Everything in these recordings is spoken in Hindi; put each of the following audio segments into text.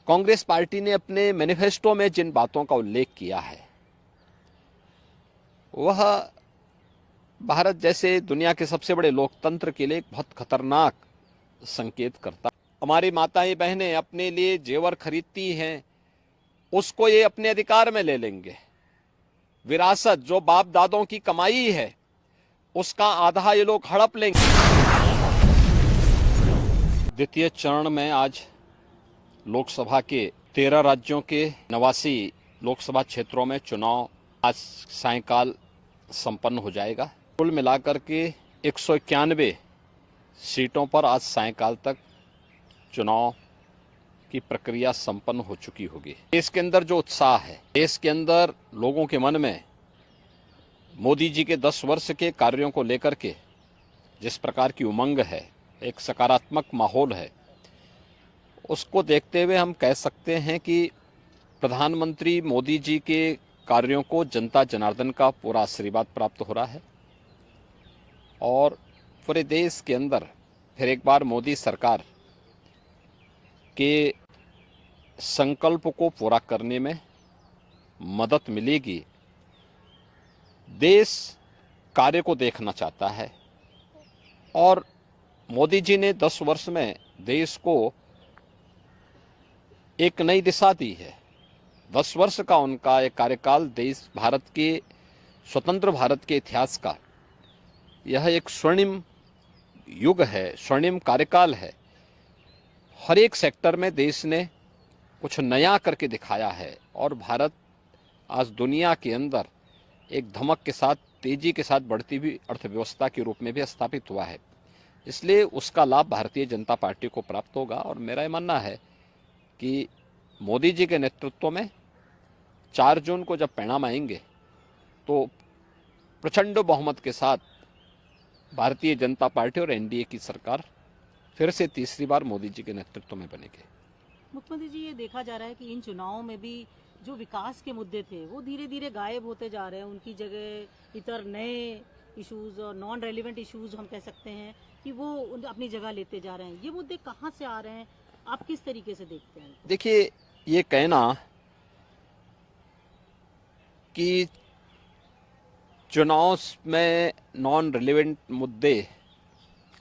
कांग्रेस पार्टी ने अपने मैनिफेस्टो में जिन बातों का उल्लेख किया है वह भारत जैसे दुनिया के सबसे बड़े लोकतंत्र के लिए एक बहुत खतरनाक संकेत करता है। हमारी माताएं बहनें अपने लिए जेवर खरीदती हैं, उसको ये अपने अधिकार में ले लेंगे। विरासत जो बाप दादों की कमाई है उसका आधा ये लोग हड़प लेंगे। द्वितीय चरण में आज लोकसभा के 13 राज्यों के 89 लोकसभा क्षेत्रों में चुनाव आज सायंकाल संपन्न हो जाएगा। कुल मिलाकर के 191 सीटों पर आज सायंकाल तक चुनाव की प्रक्रिया संपन्न हो चुकी होगी। देश के अंदर जो उत्साह है, देश के अंदर लोगों के मन में मोदी जी के 10 वर्ष के कार्यों को लेकर के जिस प्रकार की उमंग है, एक सकारात्मक माहौल है, उसको देखते हुए हम कह सकते हैं कि प्रधानमंत्री मोदी जी के कार्यों को जनता जनार्दन का पूरा आशीर्वाद प्राप्त हो रहा है और पूरे देश के अंदर फिर एक बार मोदी सरकार के संकल्प को पूरा करने में मदद मिलेगी। देश कार्य को देखना चाहता है और मोदी जी ने 10 वर्ष में देश को एक नई दिशा दी है। 10 वर्ष का उनका एक कार्यकाल देश भारत के स्वतंत्र भारत के इतिहास का यह एक स्वर्णिम युग है, स्वर्णिम कार्यकाल है। हर एक सेक्टर में देश ने कुछ नया करके दिखाया है और भारत आज दुनिया के अंदर एक धमक के साथ, तेजी के साथ बढ़ती हुई अर्थव्यवस्था के रूप में भी स्थापित हुआ है। इसलिए उसका लाभ भारतीय जनता पार्टी को प्राप्त होगा और मेरा ये मानना है कि मोदी जी के नेतृत्व में 4 जून को जब परिणाम आएंगे तो प्रचंड बहुमत के साथ भारतीय जनता पार्टी और एनडीए की सरकार फिर से तीसरी बार मोदी जी के नेतृत्व में बनेगी। मुख्यमंत्री जी, ये देखा जा रहा है कि इन चुनावों में भी जो विकास के मुद्दे थे वो धीरे धीरे गायब होते जा रहे हैं। उनकी जगह इतर नए इश्यूज और नॉन रेलिवेंट इश्यूज हम कह सकते हैं कि वो अपनी जगह लेते जा रहे हैं। ये मुद्दे कहाँ से आ रहे हैं, आप किस तरीके से देखते हैं? देखिए, ये कहना कि चुनाव में नॉन रिलेवेंट मुद्दे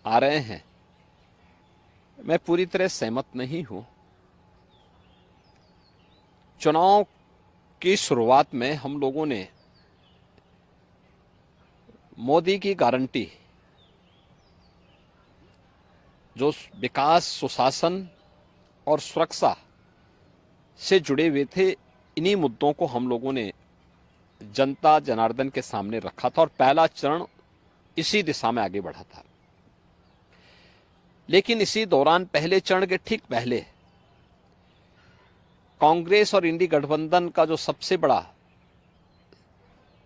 आ रहे हैं, मैं पूरी तरह सहमत नहीं हूं। चुनाव की शुरुआत में हम लोगों ने मोदी की गारंटी जो विकास, सुशासन और सुरक्षा से जुड़े हुए थे, इन्हीं मुद्दों को हम लोगों ने जनता जनार्दन के सामने रखा था और पहला चरण इसी दिशा में आगे बढ़ा था। लेकिन इसी दौरान पहले चरण के ठीक पहले कांग्रेस और इंडी गठबंधन का जो सबसे बड़ा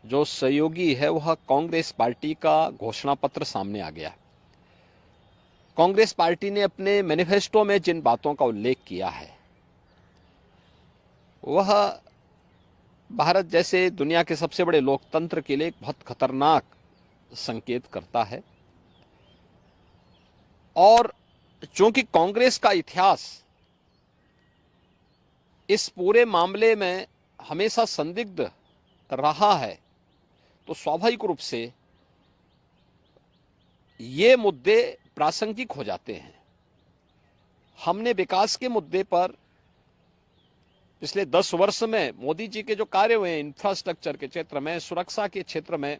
जो सहयोगी है वह कांग्रेस पार्टी का घोषणा पत्र सामने आ गया। कांग्रेस पार्टी ने अपने मैनिफेस्टो में जिन बातों का उल्लेख किया है वह भारत जैसे दुनिया के सबसे बड़े लोकतंत्र के लिए एक बहुत खतरनाक संकेत करता है और चूंकि कांग्रेस का इतिहास इस पूरे मामले में हमेशा संदिग्ध रहा है तो स्वाभाविक रूप से ये मुद्दे प्रासंगिक हो जाते हैं। हमने विकास के मुद्दे पर पिछले 10 वर्ष में मोदी जी के जो कार्य हुए हैं, इंफ्रास्ट्रक्चर के क्षेत्र में, सुरक्षा के क्षेत्र में,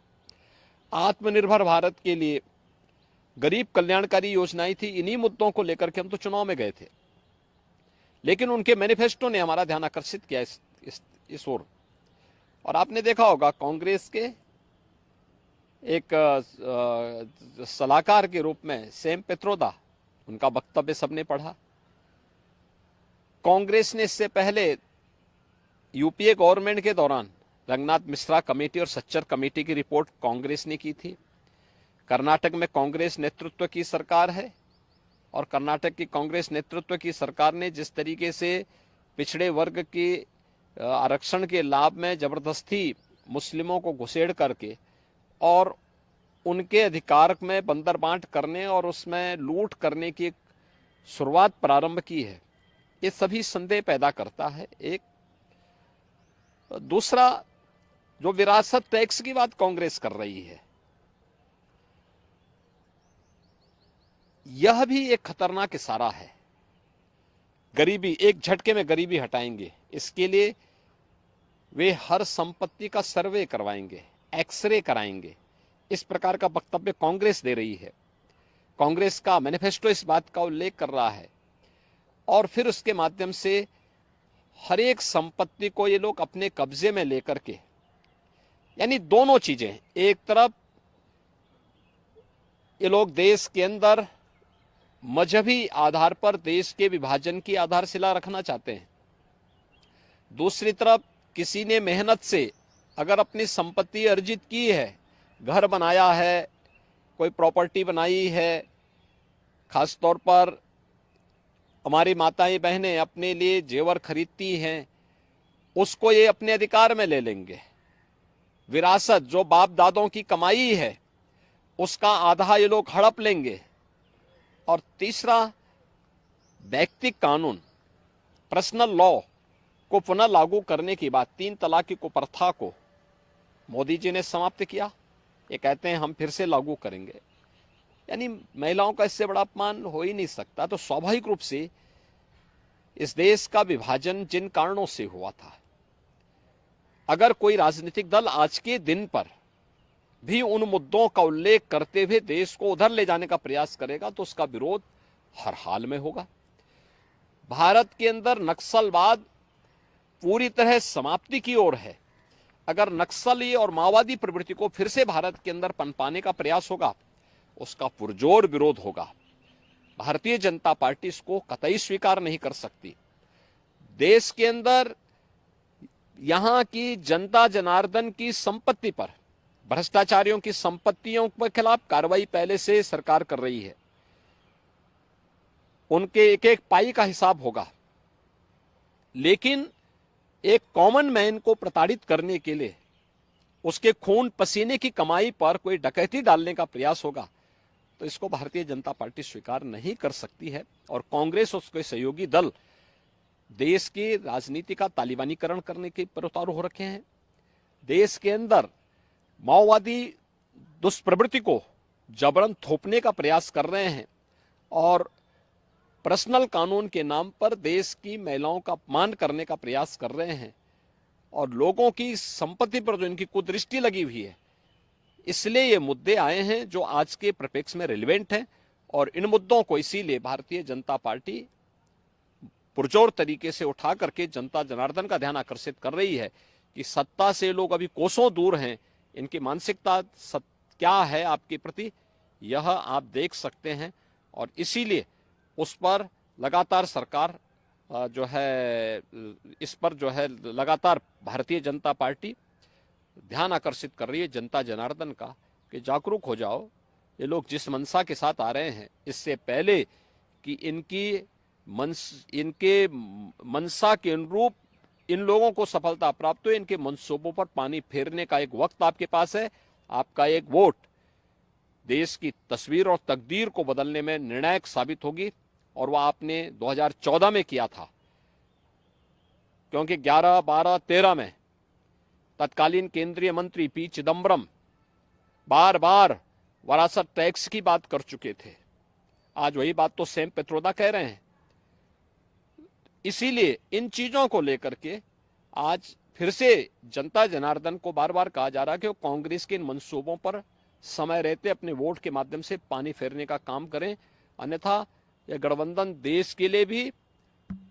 आत्मनिर्भर भारत के लिए गरीब कल्याणकारी योजनाएं थी, इन्हीं मुद्दों को लेकर के हम तो चुनाव में गए थे। लेकिन उनके मैनिफेस्टो ने हमारा ध्यान आकर्षित किया इस ओर। और आपने देखा होगा कांग्रेस के एक सलाहकार के रूप में सैम पित्रोदा, उनका वक्तव्य सबने पढ़ा। कांग्रेस ने इससे पहले यूपीए गवर्नमेंट के दौरान रंगनाथ मिश्रा कमेटी और सच्चर कमेटी की रिपोर्ट कांग्रेस ने की थी। कर्नाटक में कांग्रेस नेतृत्व की सरकार है और कर्नाटक की कांग्रेस नेतृत्व की सरकार ने जिस तरीके से पिछड़े वर्ग के आरक्षण के लाभ में जबरदस्ती मुस्लिमों को घुसेड़ करके और उनके अधिकार में बंदरबांट करने और उसमें लूट करने की शुरुआत प्रारंभ की है, ये सभी संदेह पैदा करता है। एक दूसरा, जो विरासत टैक्स की बात कांग्रेस कर रही है, यह भी एक खतरनाक इशारा है। गरीबी, एक झटके में गरीबी हटाएंगे, इसके लिए वे हर संपत्ति का सर्वे करवाएंगे, एक्सरे कराएंगे, इस प्रकार का वक्तव्य कांग्रेस दे रही है। कांग्रेस का मैनिफेस्टो इस बात का उल्लेख कर रहा है और फिर उसके माध्यम से हर एक संपत्ति को ये लोग अपने कब्जे में लेकर के, यानी दोनों चीजें, एक तरफ ये लोग देश के अंदर मजहबी आधार पर देश के विभाजन की आधारशिला रखना चाहते हैं, दूसरी तरफ किसी ने मेहनत से अगर अपनी संपत्ति अर्जित की है, घर बनाया है, कोई प्रॉपर्टी बनाई है, खासतौर पर हमारी माताएं बहनें अपने लिए जेवर खरीदती हैं, उसको ये अपने अधिकार में ले लेंगे। विरासत जो बाप दादों की कमाई है उसका आधा ये लोग हड़प लेंगे। और तीसरा, व्यक्तिगत कानून, पर्सनल लॉ को पुनः लागू करने की बात, 3 तलाक की कुप्रथा को मोदी जी ने समाप्त किया, ये कहते हैं हम फिर से लागू करेंगे। यानी महिलाओं का इससे बड़ा अपमान हो ही नहीं सकता। तो स्वाभाविक रूप से इस देश का विभाजन जिन कारणों से हुआ था, अगर कोई राजनीतिक दल आज के दिन पर भी उन मुद्दों का उल्लेख करते हुए देश को उधर ले जाने का प्रयास करेगा तो उसका विरोध हर हाल में होगा। भारत के अंदर नक्सलवाद पूरी तरह समाप्ति की ओर है। अगर नक्सली और माओवादी प्रवृत्ति को फिर से भारत के अंदर पनपाने का प्रयास होगा, उसका पुरजोर विरोध होगा। भारतीय जनता पार्टी इसको कतई स्वीकार नहीं कर सकती। देश के अंदर यहां की जनता जनार्दन की संपत्ति पर, भ्रष्टाचारियों की संपत्तियों के खिलाफ कार्रवाई पहले से सरकार कर रही है। उनके एक एक पाई का हिसाब होगा, लेकिन एक कॉमन मैन को प्रताड़ित करने के लिए उसके खून पसीने की कमाई पर कोई डकैती डालने का प्रयास होगा तो इसको भारतीय जनता पार्टी स्वीकार नहीं कर सकती है। और कांग्रेस और उसके सहयोगी दल देश की राजनीति का तालिबानीकरण करने के पर उतारू हो रखे हैं। देश के अंदर माओवादी दुष्प्रवृत्ति को जबरन थोपने का प्रयास कर रहे हैं और पर्सनल कानून के नाम पर देश की महिलाओं का अपमान करने का प्रयास कर रहे हैं और लोगों की संपत्ति पर जो इनकी कुदृष्टि लगी हुई है, इसलिए ये मुद्दे आए हैं जो आज के परिप्रेक्ष्य में रिलेवेंट हैं। और इन मुद्दों को इसीलिए भारतीय जनता पार्टी पुरजोर तरीके से उठा करके जनता जनार्दन का ध्यान आकर्षित कर रही है कि सत्ता से लोग अभी कोसों दूर हैं, इनकी मानसिकता क्या है आपके प्रति, यह आप देख सकते हैं। और इसीलिए उस पर लगातार सरकार जो है, इस पर जो है लगातार भारतीय जनता पार्टी ध्यान आकर्षित कर रही है जनता जनार्दन का कि जागरूक हो जाओ। ये लोग जिस मंशा के साथ आ रहे हैं, इससे पहले कि इनके मंशा के अनुरूप इन लोगों को सफलता प्राप्त हो, इनके मंसूबों पर पानी फेरने का एक वक्त आपके पास है। आपका एक वोट देश की तस्वीर और तकदीर को बदलने में निर्णायक साबित होगी और वह आपने 2014 में किया था, क्योंकि 11, 12, 13 में तत्कालीन केंद्रीय मंत्री पी चिदम्बरम बार बार विरासत टैक्स की बात कर चुके थे। आज वही बात तो सैम पित्रोदा कह रहे हैं। इसीलिए इन चीजों को लेकर के आज फिर से जनता जनार्दन को बार बार कहा जा रहा है कि वो कांग्रेस के इन मंसूबों पर समय रहते अपने वोट के माध्यम से पानी फेरने का काम करें, अन्यथा यह गठबंधन देश के लिए भी,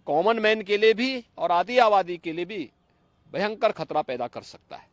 कॉमन मैन के लिए भी और आदि आबादी के लिए भी भयंकर खतरा पैदा कर सकता है।